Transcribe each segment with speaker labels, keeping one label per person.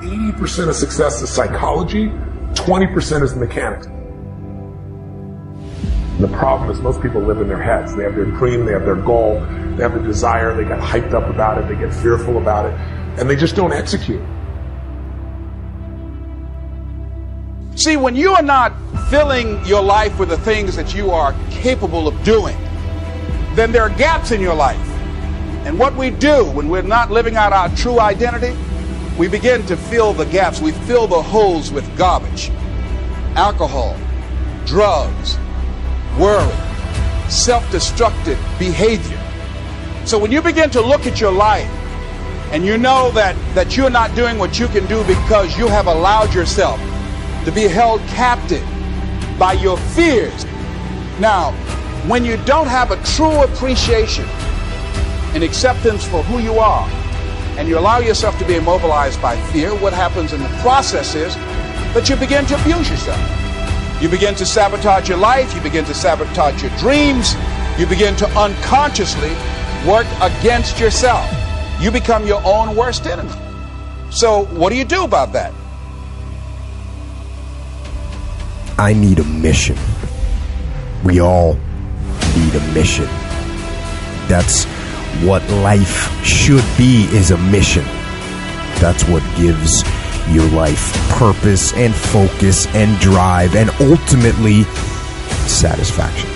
Speaker 1: 80% of success is psychology, 20% is the mechanics. The problem is most people live in their heads. They have their dream, they have their goal, they have the desire, they get hyped up about it, they get fearful about it, and they just don't execute.
Speaker 2: See, when you are not filling your life with the things that you are capable of doing, then there are gaps in your life. And what we do when we're not living out our true identity, we begin to fill the gaps. We fill the holes with garbage, alcohol, drugs, worry, self-destructive behavior. So when you begin to look at your life and you know that you're not doing what you can do because you have allowed yourself to be held captive by your fears. Now, when you don't have a true appreciation and acceptance for who you are, and you allow yourself to be immobilized by fear, what happens in the process is that you begin to abuse yourself. You begin to sabotage your life, you begin to sabotage your dreams, you begin to unconsciously work against yourself. You become your own worst enemy. So what do you do about that?
Speaker 3: I need a mission. We all need a mission. That's what life should be, is a mission. That's what gives your life purpose and focus and drive and ultimately satisfaction.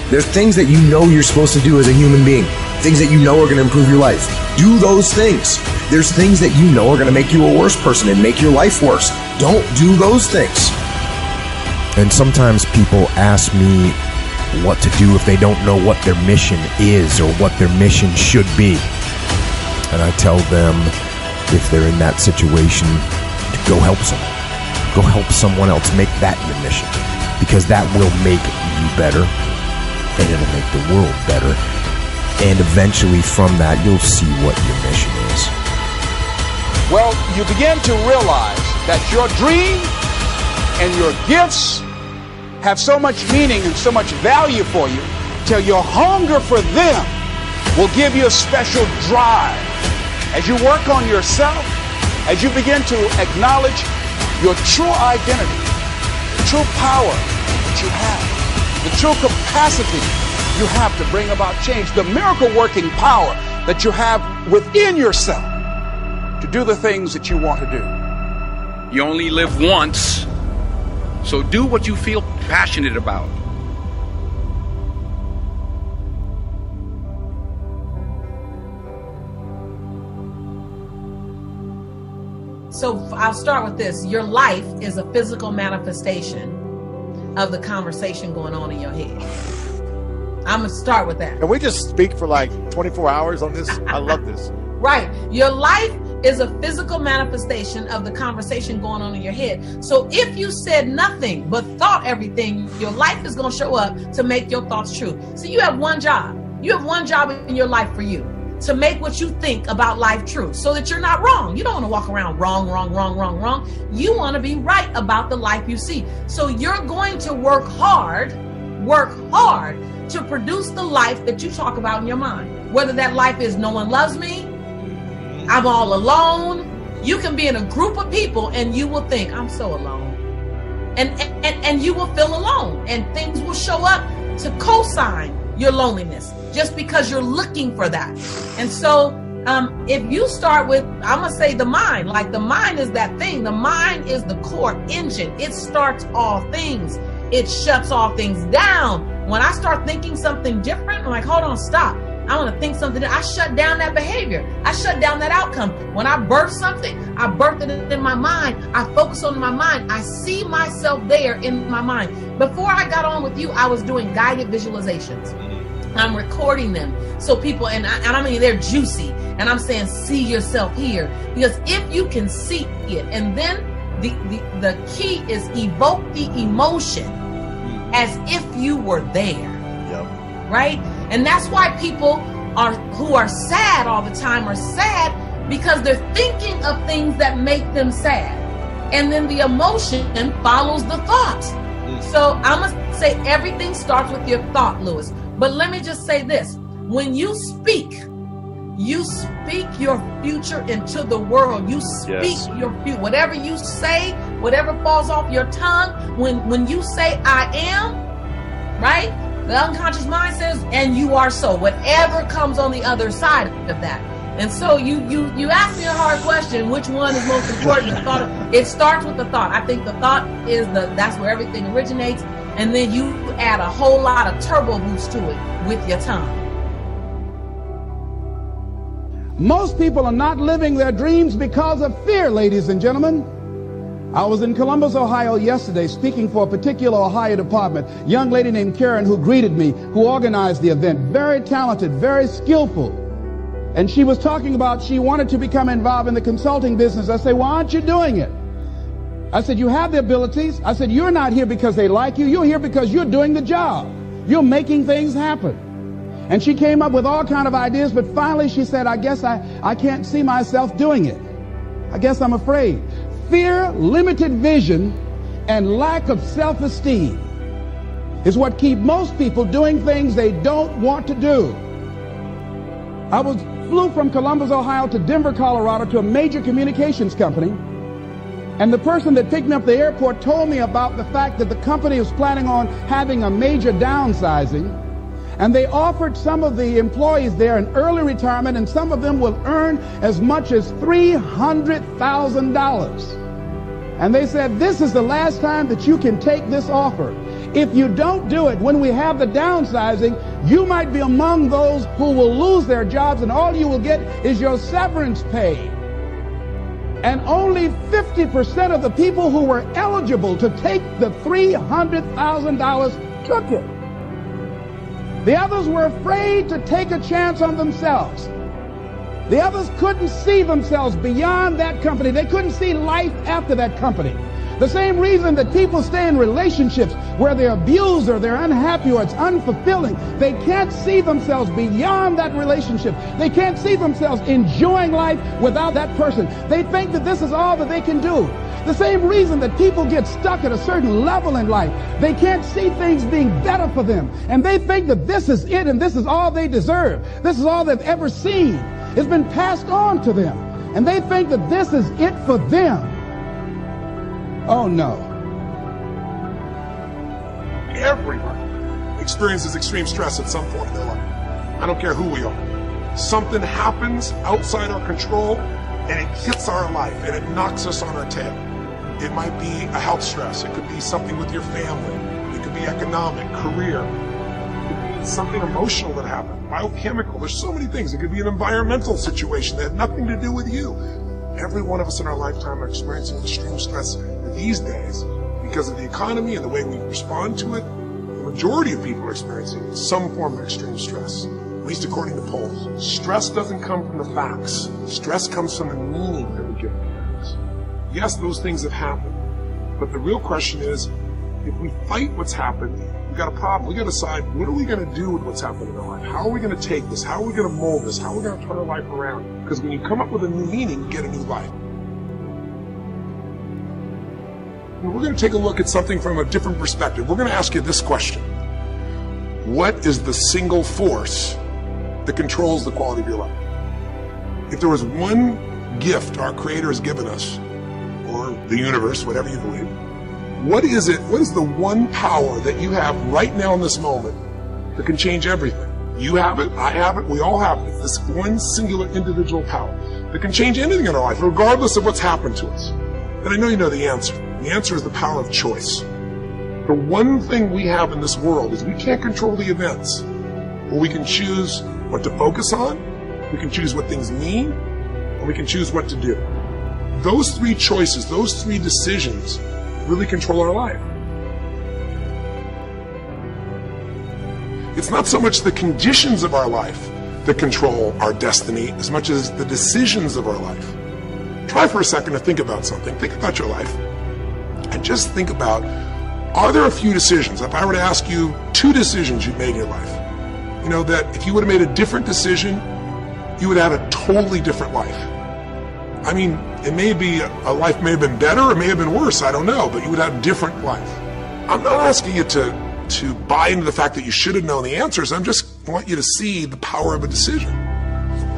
Speaker 4: There's things that you know you're supposed to do as a human being. Things that you know are going to improve your life. Do those things. There's things that you know are going to make you a worse person and make your life worse. Don't do those things.
Speaker 3: And sometimes people ask me what to do if they don't know what their mission is or what their mission should be. And I tell them, if they're in that situation, to go help someone. Go help someone else. Make that your mission. Because that will make you better, and it'll make the world better. And eventually from that, you'll see what your mission is.
Speaker 2: Well, you begin to realize that your dream and your gifts have so much meaning and so much value for you till your hunger for them will give you a special drive. As you work on yourself, as you begin to acknowledge your true identity, the true power that you have, the true capacity you have to bring about change, the miracle working power that you have within yourself to do the things that you want to do.
Speaker 5: You only live once, so do what you feel passionate about.
Speaker 6: So I'll start with this. Your life is a physical manifestation of the conversation going on in your head. I'm going to start with that.
Speaker 7: Can we just speak for like 24 hours on this? I love this.
Speaker 6: Right. Your life is a physical manifestation of the conversation going on in your head. So if you said nothing but thought everything, your life is going to show up to make your thoughts true. So you have one job. You have one job in your life for you, to make what you think about life true so that you're not wrong. You don't want to walk around wrong. You want to be right about the life you see. So you're going to work hard to produce the life that you talk about in your mind. Whether that life is no one loves me, I'm all alone. You can be in a group of people and you will think, I'm so alone. And you will feel alone, and things will show up to co-sign your loneliness just because you're looking for that. And so if you start with, I'm going to say the mind, like the mind is that thing. The mind is the core engine. It starts all things. It shuts all things down. When I start thinking something different, I'm like, hold on, stop. I want to think something. I shut down that behavior. I shut down that outcome. When I birth something, I birth it in my mind. I focus on my mind. I see myself there in my mind. Before I got on with you, I was doing guided visualizations. I'm recording them. So people, and I mean, they're juicy. And I'm saying, see yourself here. Because if you can see it, and then the key is evoke the emotion as if you were there. Yep. Right? And that's why people who are sad all the time are sad, because they're thinking of things that make them sad. And then the emotion follows the thought. So I'm going to say everything starts with your thought, Lewis. But let me just say this. When you speak, You speak your future into the world. You speak your future. Whatever you say, whatever falls off your tongue, when you say I am, right? The unconscious mind says, and you are so. Whatever comes on the other side of that. And so you asked me a hard question, which one is most important? The thought, it starts with the thought. I think the thought is that's where everything originates. And then you add a whole lot of turbo boost to it with your tongue.
Speaker 2: Most people are not living their dreams because of fear, ladies and gentlemen. I was in Columbus, Ohio yesterday speaking for a particular Ohio department. Young lady named Karen who greeted me, who organized the event. Very talented, very skillful. And she was talking about she wanted to become involved in the consulting business. I said, why aren't you doing it? I said, you have the abilities. I said, you're not here because they like you. You're here because you're doing the job. You're making things happen. And she came up with all kind of ideas, but finally she said, I guess I can't see myself doing it. I guess I'm afraid. Fear, limited vision, and lack of self-esteem is what keep most people doing things they don't want to do. I flew from Columbus, Ohio to Denver, Colorado to a major communications company. And the person that picked me up at the airport told me about the fact that the company was planning on having a major downsizing. And they offered some of the employees there an early retirement, and some of them will earn as much as $300,000. And they said, this is the last time that you can take this offer. If you don't do it, when we have the downsizing, you might be among those who will lose their jobs, and all you will get is your severance pay. And only 50% of the people who were eligible to take the $300,000 took it. The others were afraid to take a chance on themselves. The others couldn't see themselves beyond that company. They couldn't see life after that company. The same reason that people stay in relationships where they're abused or they're unhappy or it's unfulfilling. They can't see themselves beyond that relationship. They can't see themselves enjoying life without that person. They think that this is all that they can do. The same reason that people get stuck at a certain level in life. They can't see things being better for them. And they think that this is it and this is all they deserve. This is all they've ever seen. It's been passed on to them. And they think that this is it for them. Oh no.
Speaker 1: Everybody experiences extreme stress at some point in their life. I don't care who we are. Something happens outside our control and it hits our life and it knocks us on our tail. It might be a health stress. It could be something with your family. It could be economic, career. It could be something emotional that happened, biochemical. There's so many things. It could be an environmental situation that had nothing to do with you. Every one of us in our lifetime are experiencing extreme stress these days because of the economy and the way we respond to it. The majority of people are experiencing some form of extreme stress, at least according to polls. Stress doesn't come from the facts. Stress comes from the meaning that we give to things. Yes, those things have happened, but the real question is, if we fight what's happened, we've got a problem. We've got to decide, what are we going to do with what's happened in our life? How are we going to take this? How are we going to mold this? How are we going to turn our life around? Because when you come up with a new meaning, you get a new life. And we're going to take a look at something from a different perspective. We're going to ask you this question. What is the single force that controls the quality of your life? If there was one gift our Creator has given us, or the universe, whatever you believe, what is it? What is the one power that you have right now in this moment that can change everything? You have it, I have it, we all have it. This one singular individual power that can change anything in our life, regardless of what's happened to us. And I know you know the answer. The answer is the power of choice. The one thing we have in this world is we can't control the events, but we can choose what to focus on, we can choose what things mean, and we can choose what to do. Those three choices, those three decisions really control our life. It's not so much the conditions of our life that control our destiny as much as the decisions of our life. Try for a second to think about something. Think about your life. And just think about, are there a few decisions? If I were to ask you 2 decisions you've made in your life, you know, that if you would have made a different decision, you would have a totally different life. I mean, it may be a life may have been better or may have been worse, I don't know, but you would have a different life. I'm not asking you to buy into the fact that you should have known the answers. I just want you to see the power of a decision.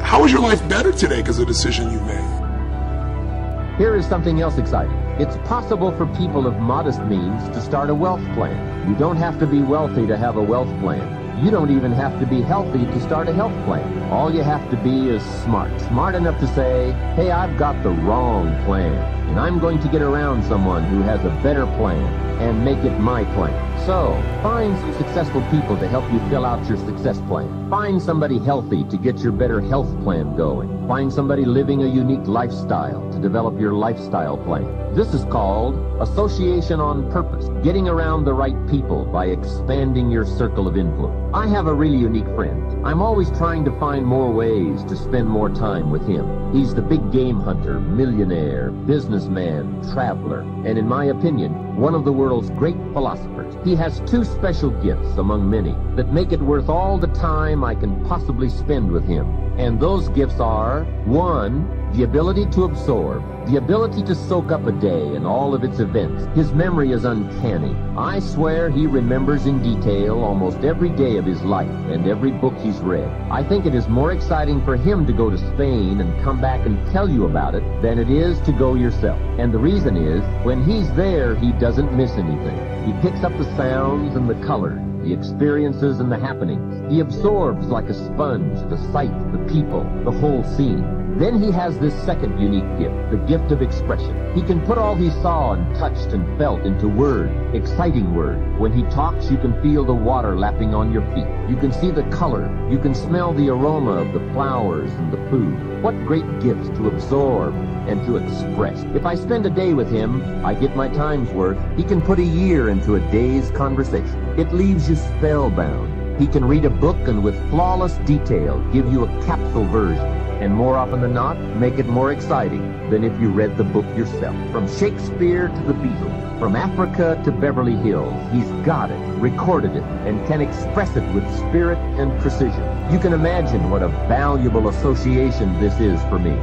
Speaker 1: How is your life better today because of the decision you made?
Speaker 8: Here is something else exciting. It's possible for people of modest means to start a wealth plan. You don't have to be wealthy to have a wealth plan. You don't even have to be healthy to start a health plan. All you have to be is smart. Smart enough to say, hey, I've got the wrong plan, and I'm going to get around someone who has a better plan and make it my plan. So, find some successful people to help you fill out your success plan. Find somebody healthy to get your better health plan going. Find somebody living a unique lifestyle to develop your lifestyle plan. This is called association on purpose, getting around the right people by expanding your circle of influence. I have a really unique friend. I'm always trying to find more ways to spend more time with him. He's the big game hunter, millionaire, businessman, traveler, and in my opinion, one of the world's great philosophers. He has two special gifts among many that make it worth all the time I can possibly spend with him. And those gifts are, one, the ability to absorb, the ability to soak up a day and all of its events. His memory is uncanny. I swear he remembers in detail almost every day of his life and every book he's read. I think it is more exciting for him to go to Spain and come back and tell you about it than it is to go yourself. And the reason is, when he's there, he doesn't miss anything. He picks up the sounds and the colors, the experiences and the happenings. He absorbs like a sponge the sight, the people, the whole scene. Then he has this second unique gift, the gift of expression. He can put all he saw and touched and felt into word, exciting word. When he talks, you can feel the water lapping on your feet. You can see the color. You can smell the aroma of the flowers and the food. What great gifts to absorb and to express. If I spend a day with him, I get my time's worth. He can put a year into a day's conversation. It leaves you spellbound. He can read a book and with flawless detail give you a capsule version. And more often than not, make it more exciting than if you read the book yourself. From Shakespeare to the Beatles, from Africa to Beverly Hills, he's got it, recorded it, and can express it with spirit and precision. You can imagine what a valuable association this is for me.